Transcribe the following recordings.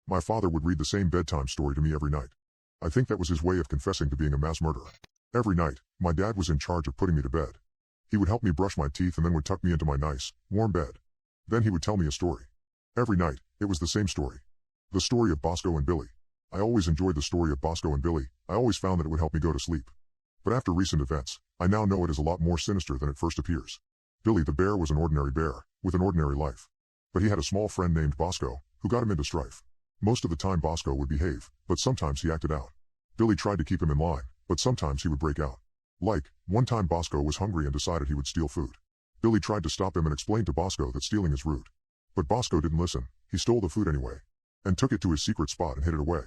My father would read the same bedtime story to me every night. I think that was his way of confessing to being a mass murderer. Every night, my dad was in charge of putting me to bed. He would help me brush my teeth and then would tuck me into my nice, warm bed. Then he would tell me a story. Every night, it was the same story. The story of Bosco and Billy. I always enjoyed the story of Bosco and Billy. I always found that it would help me go to sleep. But after recent events, I now know it is a lot more sinister than it first appears. Billy the bear was an ordinary bear, with an ordinary life. But he had a small friend named Bosco, who got him into strife. Most of the time Bosco would behave, but sometimes he acted out. Billy tried to keep him in line, but sometimes he would break out. Like, one time Bosco was hungry and decided he would steal food. Billy tried to stop him and explained to Bosco that stealing is rude. But Bosco didn't listen. He stole the food anyway, and took it to his secret spot and hid it away.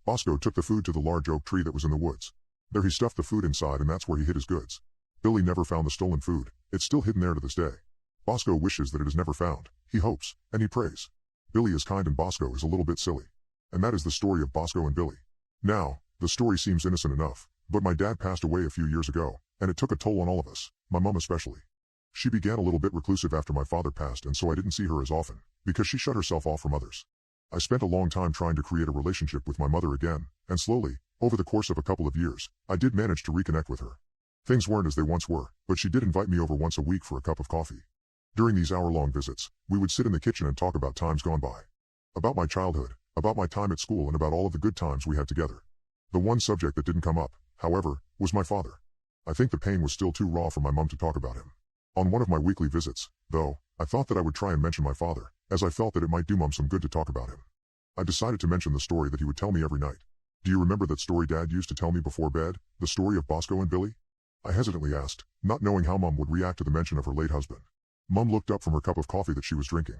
Bosco took the food to the large oak tree that was in the woods. There he stuffed the food inside and that's where he hid his goods. Billy never found the stolen food. It's still hidden there to this day. Bosco wishes that it is never found. He hopes, and he prays. Billy is kind and Bosco is a little bit silly. And that is the story of Bosco and Billy. Now, the story seems innocent enough, but my dad passed away a few years ago, and it took a toll on all of us, my mom especially. She began a little bit reclusive after my father passed and so I didn't see her as often, because she shut herself off from others. I spent a long time trying to create a relationship with my mother again, and slowly, over the course of a couple of years, I did manage to reconnect with her. Things weren't as they once were, but she did invite me over once a week for a cup of coffee. During these hour-long visits, we would sit in the kitchen and talk about times gone by. About my childhood, about my time at school and about all of the good times we had together. The one subject that didn't come up, however, was my father. I think the pain was still too raw for my mom to talk about him. On one of my weekly visits, though, I thought that I would try and mention my father, as I felt that it might do Mom some good to talk about him. I decided to mention the story that he would tell me every night. Do you remember that story Dad used to tell me before bed, the story of Bosco and Billy? I hesitantly asked, not knowing how Mom would react to the mention of her late husband. Mom looked up from her cup of coffee that she was drinking.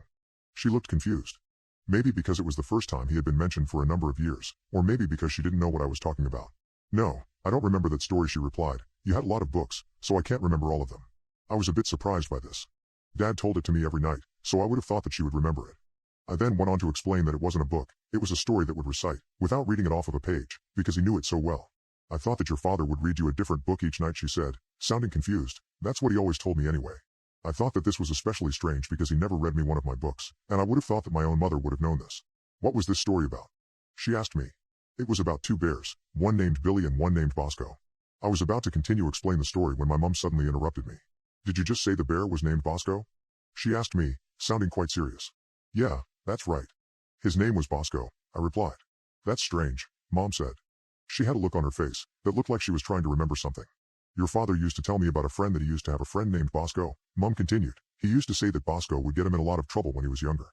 She looked confused. Maybe because it was the first time he had been mentioned for a number of years, or maybe because she didn't know what I was talking about. No, I don't remember that story, she replied. You had a lot of books, so I can't remember all of them. I was a bit surprised by this. Dad told it to me every night, so I would have thought that she would remember it. I then went on to explain that it wasn't a book, it was a story that would recite, without reading it off of a page, because he knew it so well. I thought that your father would read you a different book each night, she said, sounding confused. That's what he always told me anyway. I thought that this was especially strange because he never read me one of my books, and I would have thought that my own mother would have known this. What was this story about? She asked me. It was about two bears, one named Billy and one named Bosco. I was about to continue explain the story when my mom suddenly interrupted me. Did you just say the bear was named Bosco? She asked me, sounding quite serious. Yeah, that's right. His name was Bosco, I replied. That's strange, Mom said. She had a look on her face that looked like she was trying to remember something. Your father used to tell me about a friend that he used to have a friend named Bosco, Mom continued. He used to say that Bosco would get him in a lot of trouble when he was younger.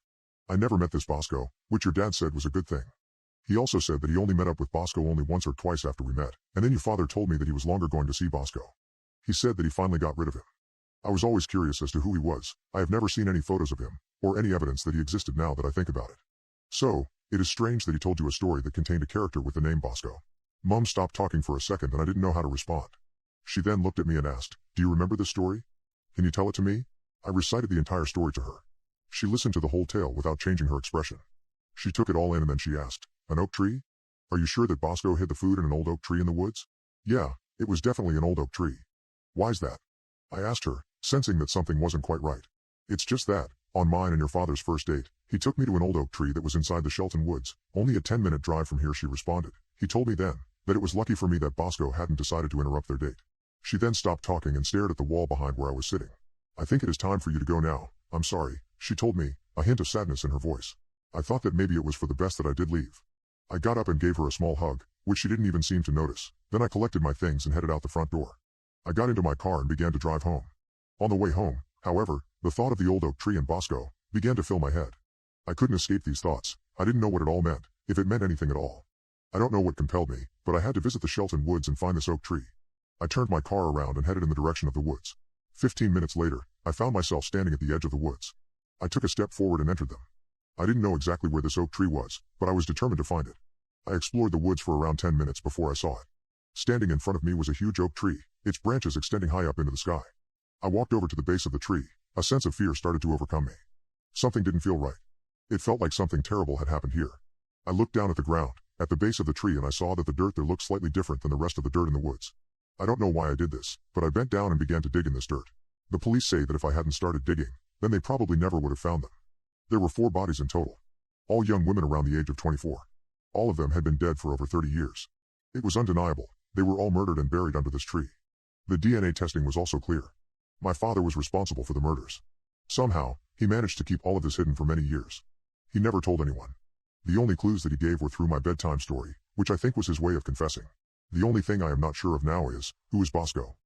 I never met this Bosco, which your dad said was a good thing. He also said that he only met up with Bosco only once or twice after we met, and then your father told me that he was longer going to see Bosco. He said that he finally got rid of him. I was always curious as to who he was. I have never seen any photos of him, or any evidence that he existed now that I think about it. So, it is strange that he told you a story that contained a character with the name Bosco. Mom stopped talking for a second and I didn't know how to respond. She then looked at me and asked, do you remember this story? Can you tell it to me? I recited the entire story to her. She listened to the whole tale without changing her expression. She took it all in and then she asked, an oak tree? Are you sure that Bosco hid the food in an old oak tree in the woods? Yeah, it was definitely an old oak tree. Why's that? I asked her, sensing that something wasn't quite right. It's just that, on mine and your father's first date, he took me to an old oak tree that was inside the Shelton Woods, only a 10-minute drive from here, she responded. He told me then that it was lucky for me that Bosco hadn't decided to interrupt their date. She then stopped talking and stared at the wall behind where I was sitting. I think it is time for you to go now. I'm sorry, she told me, a hint of sadness in her voice. I thought that maybe it was for the best that I did leave. I got up and gave her a small hug, which she didn't even seem to notice. Then I collected my things and headed out the front door. I got into my car and began to drive home. On the way home, however, the thought of the old oak tree and Bosco began to fill my head. I couldn't escape these thoughts. I didn't know what it all meant, if it meant anything at all. I don't know what compelled me, but I had to visit the Shelton Woods and find this oak tree. I turned my car around and headed in the direction of the woods. 15 minutes later, I found myself standing at the edge of the woods. I took a step forward and entered them. I didn't know exactly where this oak tree was, but I was determined to find it. I explored the woods for around 10 minutes before I saw it. Standing in front of me was a huge oak tree, its branches extending high up into the sky. I walked over to the base of the tree. A sense of fear started to overcome me. Something didn't feel right. It felt like something terrible had happened here. I looked down at the ground, at the base of the tree, and I saw that the dirt there looked slightly different than the rest of the dirt in the woods. I don't know why I did this, but I bent down and began to dig in this dirt. The police say that if I hadn't started digging, then they probably never would have found them. There were 4 bodies in total. all young women around the age of 24. All of them had been dead for over 30 years. It was undeniable, they were all murdered and buried under this tree. The DNA testing was also clear. My father was responsible for the murders. Somehow, he managed to keep all of this hidden for many years. He never told anyone. The only clues that he gave were through my bedtime story, which I think was his way of confessing. The only thing I am not sure of now is, who is Bosco?